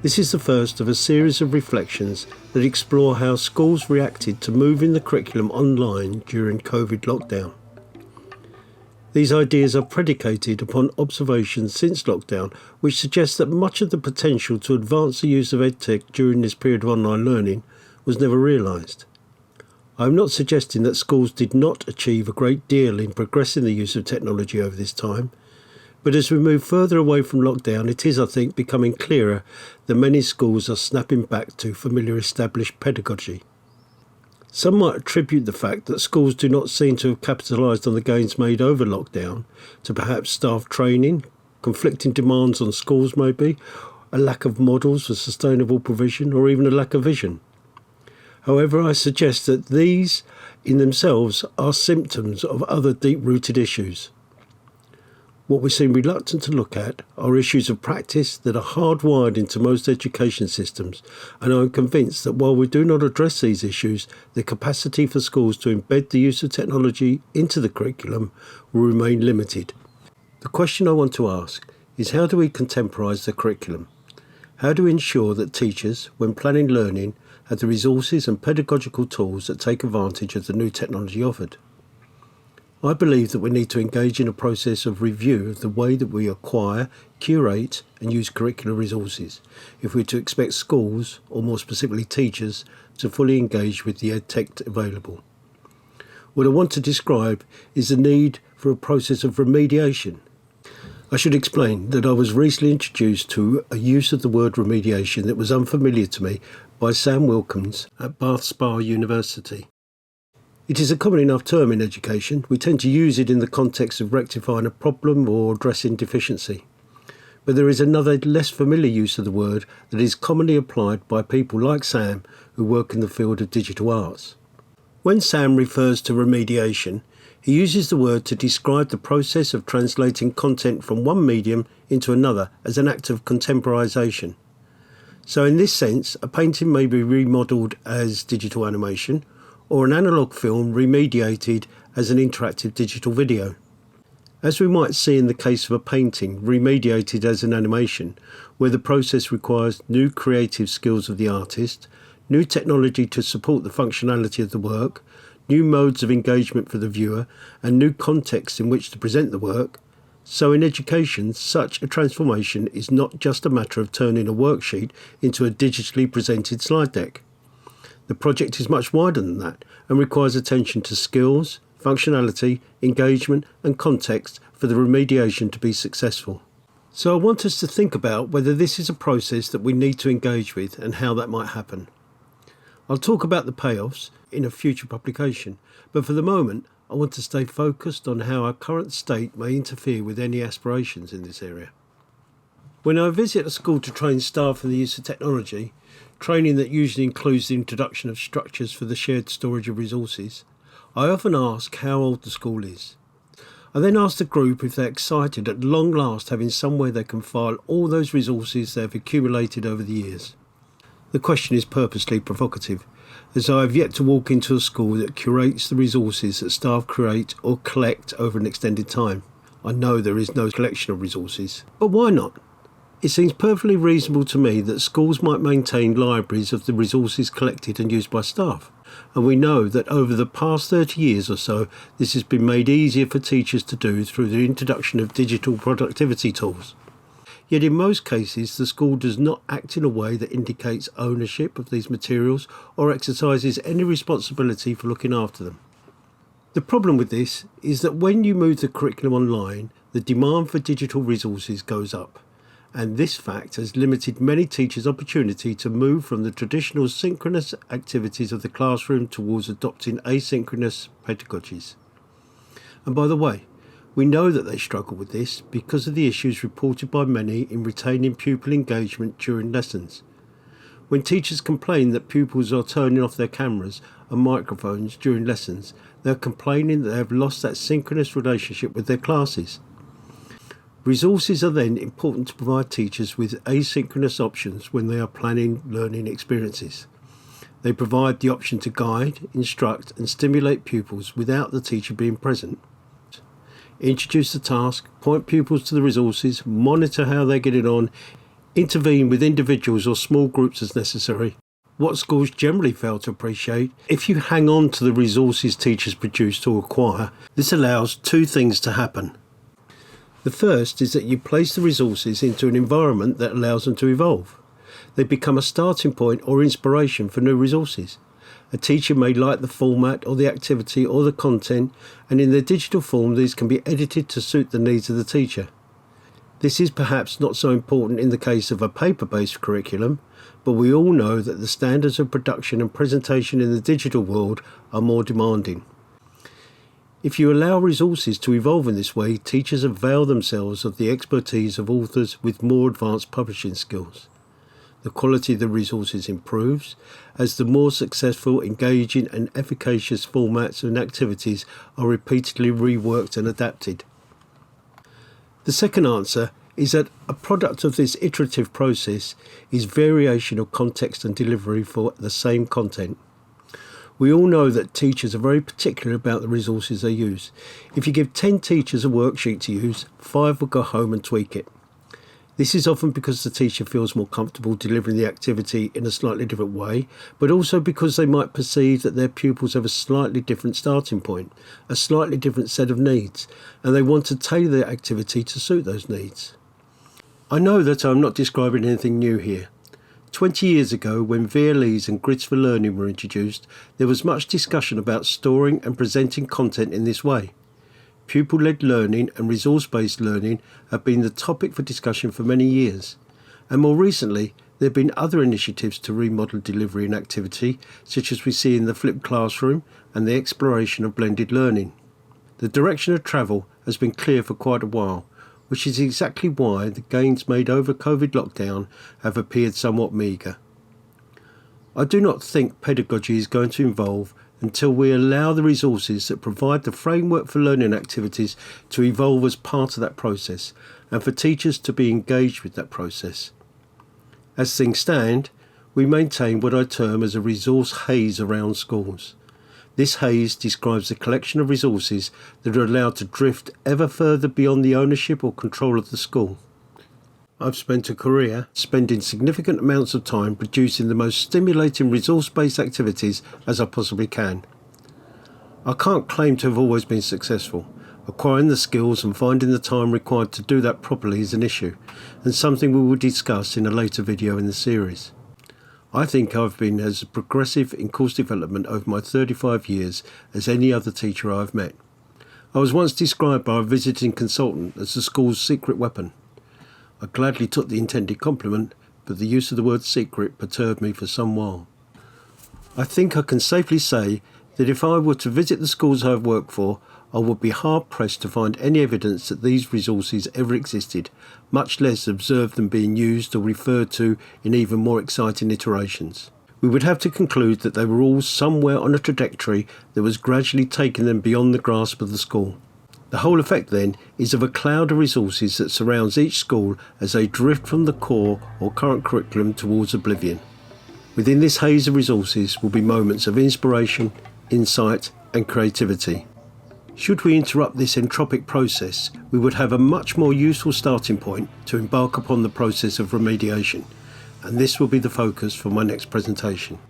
This is the first of a series of reflections that explore how schools reacted to moving the curriculum online during COVID lockdown. These ideas are predicated upon observations since lockdown, which suggest that much of the potential to advance the use of EdTech during this period of online learning was never realised. I am not suggesting that schools did not achieve a great deal in progressing the use of technology over this time, but as we move further away from lockdown, it is, I think, becoming clearer that many schools are snapping back to familiar established pedagogy. Some might attribute the fact that schools do not seem to have capitalised on the gains made over lockdown to perhaps staff training, conflicting demands on schools maybe, a lack of models for sustainable provision, or even a lack of vision. However, I suggest that these in themselves are symptoms of other deep-rooted issues. What we seem reluctant to look at are issues of practice that are hardwired into most education systems, and I am convinced that while we do not address these issues, the capacity for schools to embed the use of technology into the curriculum will remain limited. The question I want to ask is, how do we contemporise the curriculum? How do we ensure that teachers, when planning learning, have the resources and pedagogical tools that take advantage of the new technology offered? I believe that we need to engage in a process of review of the way that we acquire, curate and use curricular resources if we're to expect schools, or more specifically teachers, to fully engage with the EdTech available. What I want to describe is the need for a process of remediation. I should explain that I was recently introduced to a use of the word remediation that was unfamiliar to me by Sam Wilkins at Bath Spa University. It is a common enough term in education. We tend to use it in the context of rectifying a problem or addressing deficiency. But there is another less familiar use of the word that is commonly applied by people like Sam who work in the field of digital arts. When Sam refers to remediation, he uses the word to describe the process of translating content from one medium into another as an act of contemporisation. So in this sense, a painting may be remodelled as digital animation, or an analogue film remediated as an interactive digital video. As we might see in the case of a painting remediated as an animation, where the process requires new creative skills of the artist, new technology to support the functionality of the work, new modes of engagement for the viewer, and new contexts in which to present the work, so in education, such a transformation is not just a matter of turning a worksheet into a digitally presented slide deck. The project is much wider than that and requires attention to skills, functionality, engagement and context for the remediation to be successful. So I want us to think about whether this is a process that we need to engage with and how that might happen. I'll talk about the payoffs in a future publication, but for the moment I want to stay focused on how our current state may interfere with any aspirations in this area. When I visit a school to train staff in the use of technology, training that usually includes the introduction of structures for the shared storage of resources, I often ask how old the school is. I then ask the group if they're excited at long last having somewhere they can file all those resources they have accumulated over the years. The question is purposely provocative, as I have yet to walk into a school that curates the resources that staff create or collect over an extended time. I know there is no collection of resources, but why not? It seems perfectly reasonable to me that schools might maintain libraries of the resources collected and used by staff. And we know that over the past 30 years or so, this has been made easier for teachers to do through the introduction of digital productivity tools. Yet in most cases, the school does not act in a way that indicates ownership of these materials or exercises any responsibility for looking after them. The problem with this is that when you move the curriculum online, the demand for digital resources goes up. And this fact has limited many teachers' opportunity to move from the traditional synchronous activities of the classroom towards adopting asynchronous pedagogies. And by the way, we know that they struggle with this because of the issues reported by many in retaining pupil engagement during lessons. When teachers complain that pupils are turning off their cameras and microphones during lessons, they are complaining that they have lost that synchronous relationship with their classes. Resources are then important to provide teachers with asynchronous options when they are planning learning experiences. They provide the option to guide, instruct and stimulate pupils without the teacher being present. Introduce the task, point pupils to the resources, monitor how they're getting on, Intervene with individuals or small groups as necessary. What schools generally fail to appreciate, if you hang on to the resources teachers produce to acquire, this allows two things to happen. The first is that you place the resources into an environment that allows them to evolve. They become a starting point or inspiration for new resources. A teacher may like the format or the activity or the content, and in their digital form these can be edited to suit the needs of the teacher. This is perhaps not so important in the case of a paper-based curriculum, but we all know that the standards of production and presentation in the digital world are more demanding. If you allow resources to evolve in this way, teachers avail themselves of the expertise of authors with more advanced publishing skills. The quality of the resources improves as the more successful, engaging and efficacious formats and activities are repeatedly reworked and adapted. The second answer is that a product of this iterative process is variation of context and delivery for the same content. We all know that teachers are very particular about the resources they use. If you give 10 teachers a worksheet to use, 5 will go home and tweak it. This is often because the teacher feels more comfortable delivering the activity in a slightly different way, but also because they might perceive that their pupils have a slightly different starting point, a slightly different set of needs, and they want to tailor the activity to suit those needs. I know that I'm not describing anything new here. 20 years ago, when VLEs and grids for learning were introduced, there was much discussion about storing and presenting content in this way. Pupil-led learning and resource-based learning have been the topic for discussion for many years, and more recently there have been other initiatives to remodel delivery and activity, such as we see in the flipped classroom and the exploration of blended learning. The direction of travel has been clear for quite a while, which is exactly why the gains made over COVID lockdown have appeared somewhat meagre. I do not think pedagogy is going to evolve until we allow the resources that provide the framework for learning activities to evolve as part of that process, and for teachers to be engaged with that process. As things stand, we maintain what I term as a resource haze around schools. This haze describes the collection of resources that are allowed to drift ever further beyond the ownership or control of the school. I've spent a career spending significant amounts of time producing the most stimulating resource-based activities as I possibly can. I can't claim to have always been successful. Acquiring the skills and finding the time required to do that properly is an issue, and something we will discuss in a later video in the series. I think I've been as progressive in course development over my 35 years as any other teacher I've met. I was once described by a visiting consultant as the school's secret weapon. I gladly took the intended compliment, but the use of the word secret perturbed me for some while. I think I can safely say that if I were to visit the schools I have worked for, I would be hard-pressed to find any evidence that these resources ever existed, much less observe them being used or referred to in even more exciting iterations. We would have to conclude that they were all somewhere on a trajectory that was gradually taking them beyond the grasp of the school. The whole effect then is of a cloud of resources that surrounds each school as they drift from the core or current curriculum towards oblivion. Within this haze of resources will be moments of inspiration, insight and creativity. Should we interrupt this entropic process, we would have a much more useful starting point to embark upon the process of remediation, and this will be the focus for my next presentation.